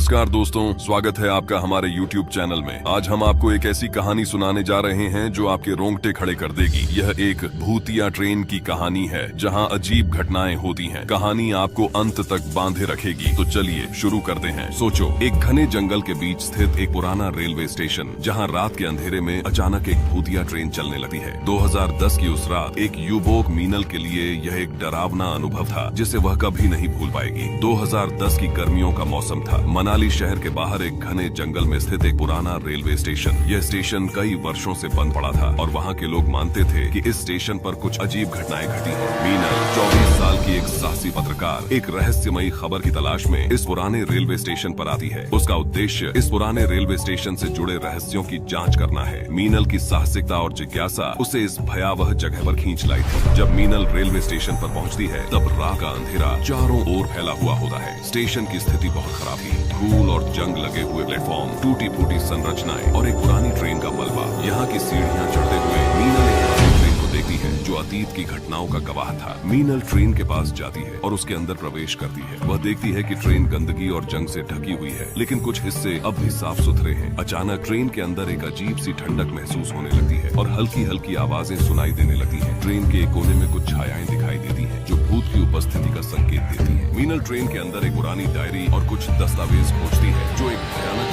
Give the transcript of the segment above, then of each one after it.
नमस्कार दोस्तों, स्वागत है आपका हमारे YouTube चैनल में। आज हम आपको एक ऐसी कहानी सुनाने जा रहे हैं जो आपके रोंगटे खड़े कर देगी। यह एक भूतिया ट्रेन की कहानी है जहां अजीब घटनाएं होती हैं। कहानी आपको अंत तक बांधे रखेगी। तो चलिए शुरू करते हैं। सोचो, एक घने जंगल के बीच स्थित एक पुराना रेलवे स्टेशन जहां रात के अंधेरे में अचानक एक भूतिया ट्रेन चलने लगती है। 2010 की उस रात एक युवक मीनल के लिए यह एक डरावना अनुभव था जिसे वह कभी नहीं भूल पाएगी। 2010 की गर्मियों का मौसम था। मनाली शहर के बाहर एक घने जंगल में स्थित एक पुराना रेलवे स्टेशन। यह स्टेशन कई वर्षों से बंद पड़ा था और वहाँ के लोग मानते थे कि इस स्टेशन पर कुछ अजीब घटनाएं घटी हैं। मीनल 24 साल की एक साहसी पत्रकार एक रहस्यमयी खबर की तलाश में इस पुराने रेलवे स्टेशन पर आती है। उसका उद्देश्य इस पुराने रेलवे स्टेशन से जुड़े रहस्यों की जाँच करना है। मीनल की साहसिकता और जिज्ञासा उसे इस भयावह जगह पर खींच लाई थी। जब मीनल रेलवे स्टेशन पर पहुँचती है तब रात का अंधेरा चारों ओर फैला हुआ होता है। स्टेशन की स्थिति बहुत खराब थी। धूल और जंग लगे हुए प्लेटफॉर्म, टूटी फूटी संरचनाएं और एक पुरानी ट्रेन का मलबा। यहाँ की सीढ़ियाँ चढ़ते हुए मीनल एक पुरानी ट्रेन को देखती है जो अतीत की घटनाओं का गवाह था। मीनल ट्रेन के पास जाती है और उसके अंदर प्रवेश करती है। वह देखती है कि ट्रेन गंदगी और जंग से ढकी हुई है, लेकिन कुछ हिस्से अब भी साफ सुथरे हैं। अचानक ट्रेन के अंदर एक अजीब सी ठंडक महसूस होने लगती है और हल्की हल्की आवाजें सुनाई देने लगती है। ट्रेन के एक कोने में कुछ छायाएं दिखाई देती है जो भूत की उपस्थिति का संकेत देती है। मीनल ट्रेन के अंदर एक पुरानी डायरी और कुछ दस्तावेज खोजती है जो एक भयानक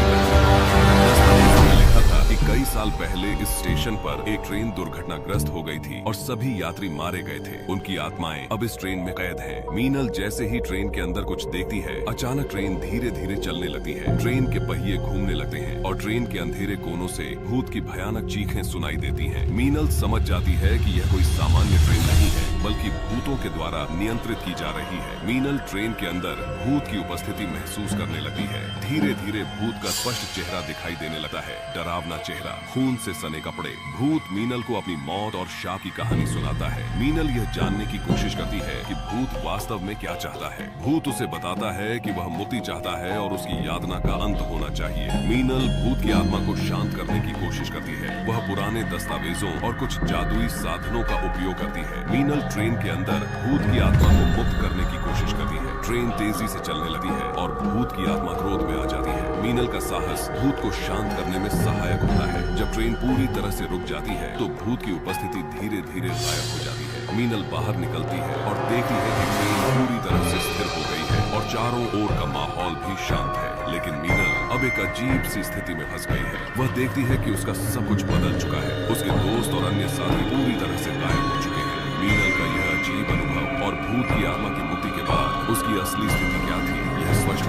दस्तावेज में लिखा था कि कई साल पहले इस स्टेशन पर एक ट्रेन दुर्घटनाग्रस्त हो गई थी और सभी यात्री मारे गए थे। उनकी आत्माएं अब इस ट्रेन में कैद हैं। मीनल जैसे ही ट्रेन के अंदर कुछ देखती है, अचानक ट्रेन धीरे धीरे चलने लगती है। ट्रेन के पहिए घूमने लगते हैं और ट्रेन के अंधेरे कोनों से भूत की भयानक चीखें सुनाई देती हैं। मीनल समझ जाती है कि यह कोई सामान्य ट्रेन नहीं है बल्कि भूतों के द्वारा नियंत्रित की जा रही है। मीनल ट्रेन के अंदर भूत की उपस्थिति महसूस करने लगती है। धीरे धीरे भूत का स्पष्ट चेहरा दिखाई देने लगता है। डरावना चेहरा, खून से सने कपड़े। भूत मीनल को अपनी मौत और शाप की कहानी सुनाता है। मीनल यह जानने की कोशिश करती है कि भूत वास्तव में क्या चाहता है। भूत उसे बताता है कि वह मुक्ति चाहता है और उसकी यातना का अंत होना चाहिए। मीनल भूत की आत्मा को शांत करने की कोशिश करती है। वह पुराने दस्तावेजों और कुछ जादुई साधनों का उपयोग करती है। मीनल ट्रेन के अंदर भूत की आत्मा को मुक्त करने की कोशिश करती है। ट्रेन तेजी से चलने लगती है और भूत की आत्मा क्रोध में आ जाती है। मीनल का साहस भूत को शांत करने में सहायक होता है। जब ट्रेन पूरी तरह से रुक जाती है तो भूत की उपस्थिति धीरे धीरे गायब हो जाती है। मीनल बाहर निकलती है और देखती है कि ट्रेन पूरी तरह से स्थिर हो गई है और चारों ओर का माहौल भी शांत है। लेकिन मीनल अब एक अजीब सी स्थिति में फंस गई है। वह देखती है कि उसका सब कुछ बदल चुका है। उसके दोस्त और अन्य साथी पूरी तरह से गायब हो चुके हैं। मीनल का यह अजीब अनुभव और भूत की आत्मा की मुक्ति के बाद उसकी असली स्थिति क्या थी, यह स्पष्ट